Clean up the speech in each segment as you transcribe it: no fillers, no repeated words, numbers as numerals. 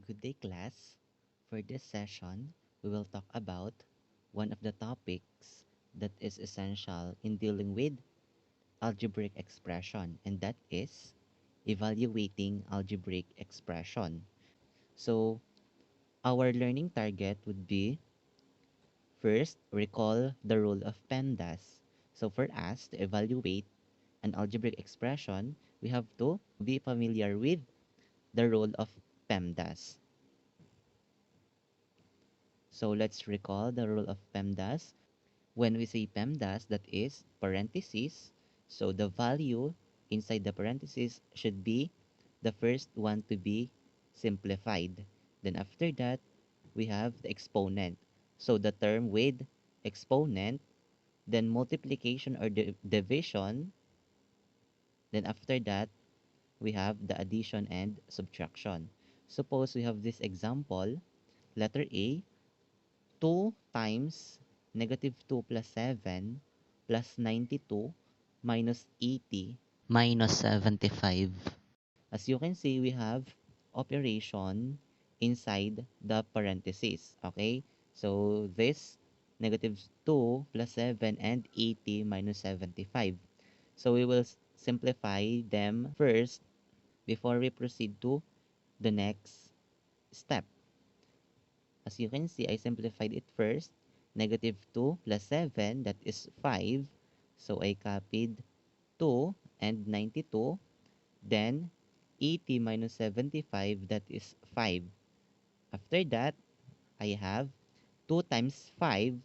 Good day, class. For this session, we will talk about one of the topics that is essential in dealing with algebraic expression, and that is evaluating algebraic expression. So, our learning target would be first, recall the rule of PEMDAS. So, for us to evaluate an algebraic expression, we have to be familiar with the rule of PEMDAS. So let's recall the rule of PEMDAS. When we say PEMDAS, that is parentheses. So the value inside the parentheses should be the first one to be simplified. Then after that, we have the exponent. So the term with exponent, then multiplication or division. Then after that, we have the addition and subtraction. Suppose we have this example, letter A, 2 times -2 plus 7 plus 92 minus 80 minus 75. As you can see, we have operation inside the parentheses. Okay? So this -2 plus 7 and 80 minus 75. So we will simplify them first before we proceed to the next step. As you can see, I simplified it first. -2 plus 7, that is 5. So I copied 2 and 92. Then 80 minus 75, that is 5. After that, I have 2 times 5.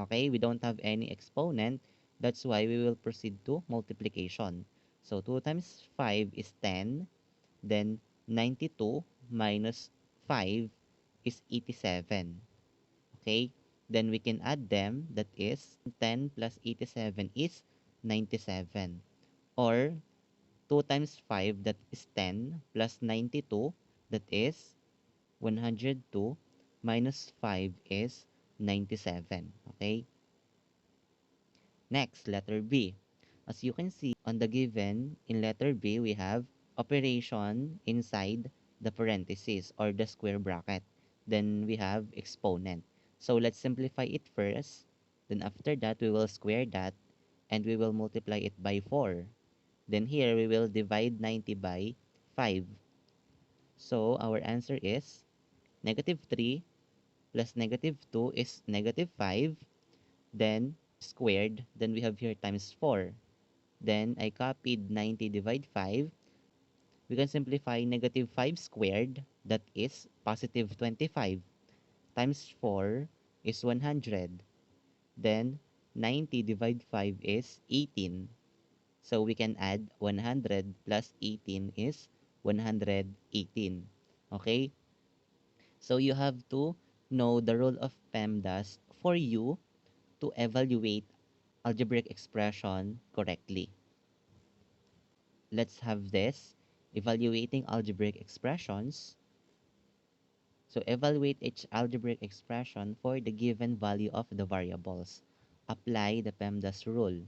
Okay, we don't have any exponent. That's why we will proceed to multiplication. So 2 times 5 is 10. Then 92 minus 5 is 87. Okay, then we can add them, that is 10 plus 87 is 97, or 2 times 5, that is 10, plus 92, that is 102, minus 5 is 97. Okay, next, letter B. As you can see on the given in letter B, we have operation inside the parentheses or the square bracket. Then we have exponent. So let's simplify it first. Then after that, we will square that and we will multiply it by 4. Then here, we will divide 90 by 5. So our answer is -3 plus -2 is -5. Then squared, then we have here times 4. Then I copied 90 divide 5. We can simplify -5 squared, that is positive 25, times 4 is 100. Then 90 divide 5 is 18. So we can add 100 plus 18 is 118. Okay? So you have to know the rule of PEMDAS for you to evaluate algebraic expression correctly. Let's have this, evaluating algebraic expressions. So evaluate each algebraic expression for the given value of the variables. Apply the PEMDAS rule.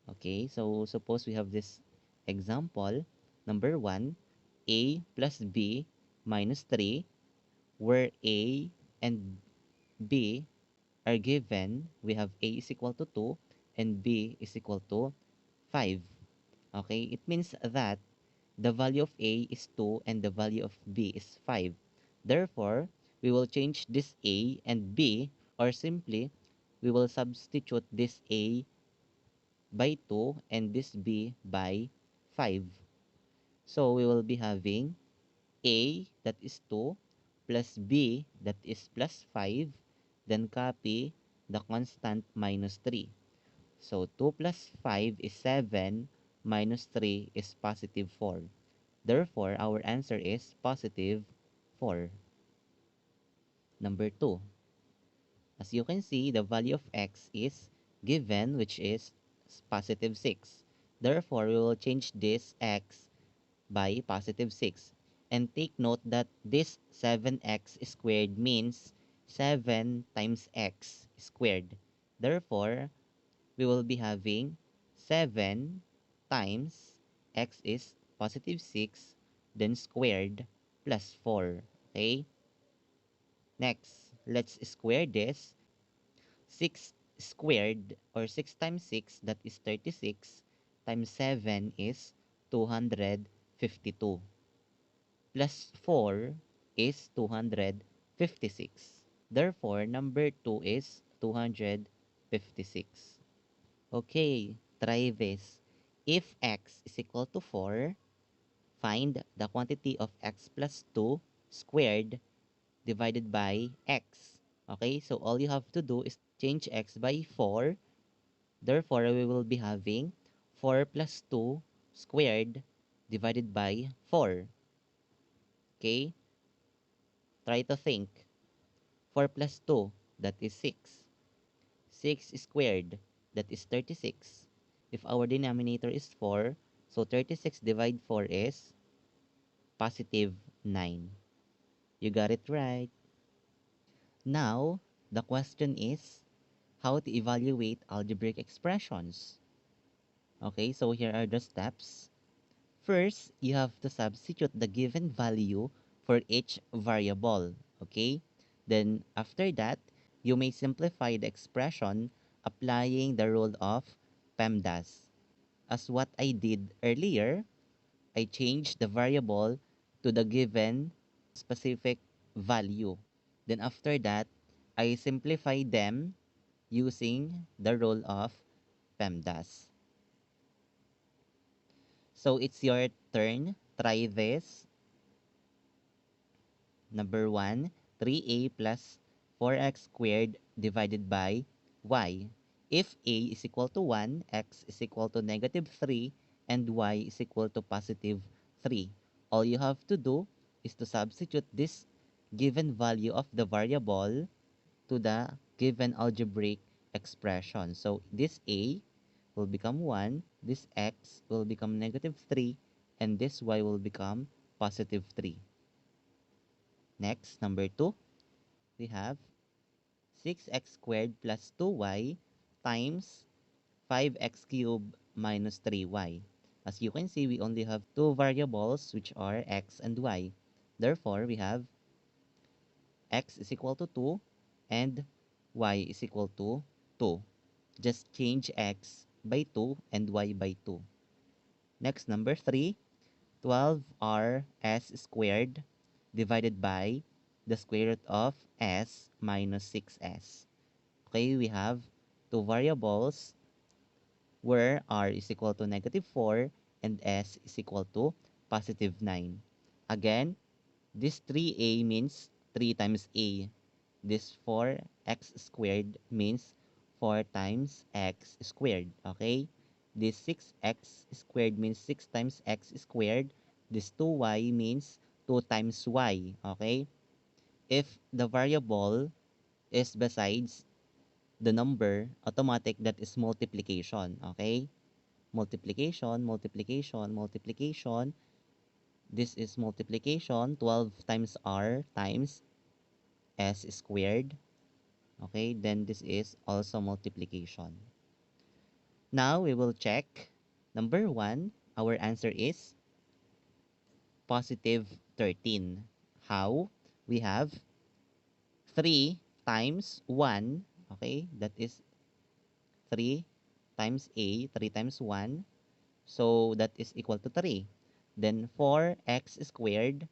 Okay, so suppose we have this example. Number 1, a plus b minus 3, where a and b are given. We have a is equal to 2 and b is equal to 5. Okay, it means that the value of a is 2 and the value of b is 5. Therefore, we will change this a and b, or simply, we will substitute this a by 2 and this b by 5. So, we will be having a, that is 2, plus b, that is plus 5, then copy the constant minus 3. So 2 plus 5 is 7, minus 3 is positive 4. Therefore, our answer is positive 4. Number 2. As you can see, the value of x is given, which is positive 6. Therefore, we will change this x by positive 6. And take note that this 7x squared means 7 times x squared. Therefore, we will be having 7 times x is positive 6, then squared, plus 4. Okay? Next, let's square this. 6 squared or 6 times 6, that is 36, times 7 is 252. Plus 4 is 256. Therefore, number 2 is 256. Okay, try this. If x is equal to 4, find the quantity of x plus 2 squared divided by x. Okay, so all you have to do is change x by 4. Therefore, we will be having 4 plus 2 squared divided by 4. Okay, try to think. 4 plus 2, that is 6. 6 squared, that is 36. If our denominator is 4, so 36 divided 4 is positive 9. You got it right. Now, the question is how to evaluate algebraic expressions. Okay, so here are the steps. First, you have to substitute the given value for each variable. Okay? Then, after that, you may simplify the expression applying the rule of PEMDAS. As what I did earlier, I changed the variable to the given specific value. Then after that, I simplify them using the rule of PEMDAS. So it's your turn. Try this. Number 1, 3a plus 4x squared divided by y. If a is equal to 1, x is equal to negative 3, and y is equal to positive 3. All you have to do is to substitute this given value of the variable to the given algebraic expression. So this a will become 1, this x will become negative 3, and this y will become positive 3. Next, number 2, we have 6x squared plus 2y times 5x cubed minus 3y. As you can see, we only have two variables, which are x and y. Therefore, we have x is equal to 2 and y is equal to 2. Just change x by 2 and y by 2. Next, number 3, 12r(s) squared divided by the square root of s minus 6s. Okay, we have two variables where r is equal to negative 4 and s is equal to positive 9. Again, this 3a means 3 times a. This 4x squared means 4 times x squared. Okay? This 6x squared means 6 times x squared. This 2y means 2 times y. Okay? If the variable is besides the number, automatic, that is multiplication. Okay? Multiplication, multiplication, multiplication. This is multiplication. 12 times r times s squared. Okay, then this is also multiplication. Now we will check. Number 1, our answer is positive 13. How? We have 3 times 1. Okay, that is 3 times a, 3 times 1. So that is equal to 3. Then 4x squared.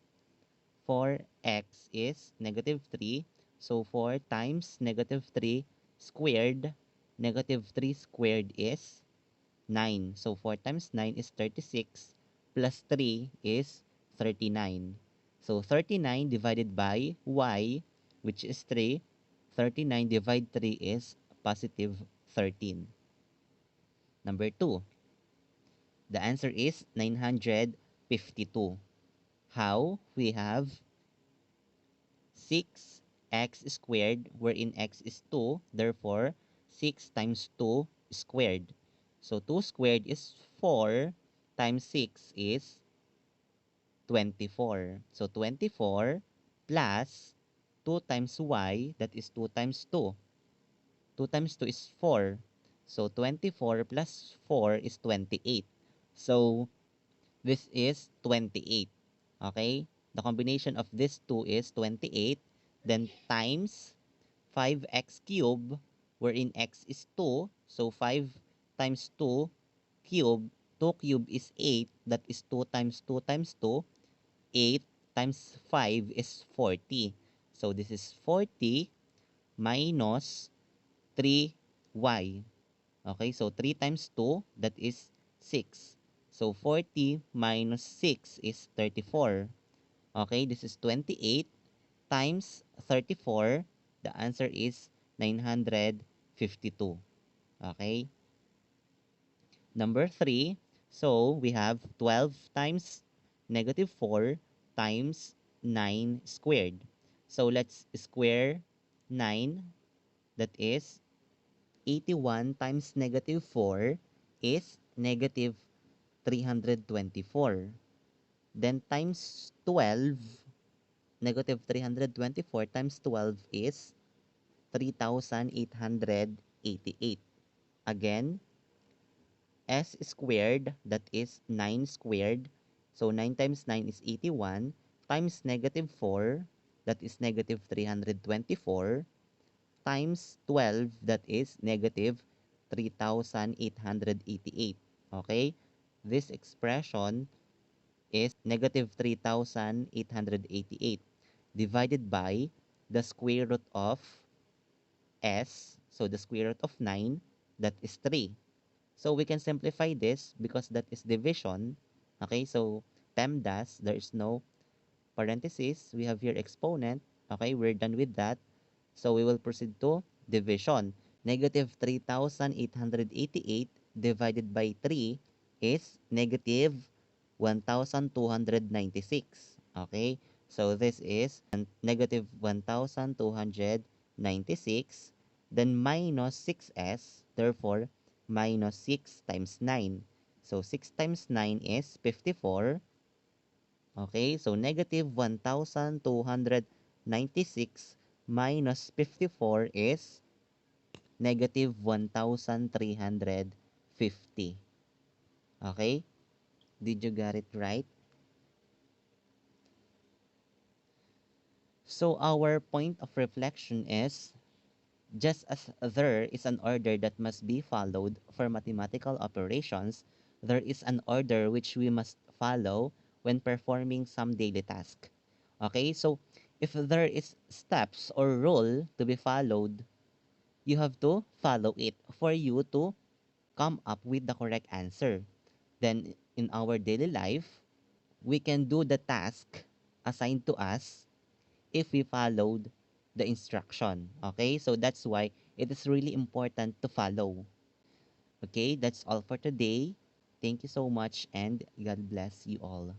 4x is negative 3. So 4 times negative 3 squared. Negative 3 squared is 9. So 4 times 9 is 36. Plus 3 is 39. So 39 divided by y, which is 3. 39 divided 3 is positive 13. Number 2. The answer is 952. How? We have 6x squared, wherein x is 2. Therefore, 6 times 2 squared. So 2 squared is 4 times 6 is 24. So 24 plus 2 times y, that is 2 times 2. 2 times 2 is 4. So 24 plus 4 is 28. So this is 28. Okay? The combination of these two is 28, then times 5x cube, wherein x is 2. So 5 times 2 cube, 2 cube is 8. That is 2 times 2 times 2. 8 times 5 is 40. So this is 40 minus 3y. Okay, so 3 times 2, that is 6. So 40 minus 6 is 34. Okay, this is 28 times 34. The answer is 952. Okay, number 3. So we have 12 times negative 4 times 9 squared. So let's square 9. That is 81 times negative 4 is negative 324. Then times 12, negative 324 times 12 is 3,888. Again, s squared, that is 9 squared. So 9 times 9 is 81 times negative 4, that is negative 324 times 12, that is negative 3,888. Okay? This expression is negative 3,888 divided by the square root of s. So the square root of 9, that is 3. So we can simplify this because that is division. Okay, so PEMDAS, there is no parenthesis. We have here exponent. Okay, we're done with that. So we will proceed to division. Negative 3,888 divided by 3 is negative 1,296. Okay, so this is negative 1,296. Then minus 6s, therefore minus 6 times 9. So 6 times 9 is 54. Okay, so negative 1,296 minus 54 is negative 1,350. Okay, did you get it right? So our point of reflection is, just as there is an order that must be followed for mathematical operations, there is an order which we must follow when performing some daily task. Okay, so if there is steps or rule to be followed, you have to follow it for you to come up with the correct answer. Then in our daily life, we can do the task assigned to us if we followed the instruction. Okay, so that's why it is really important to follow. Okay, that's all for today. Thank you so much and God bless you all.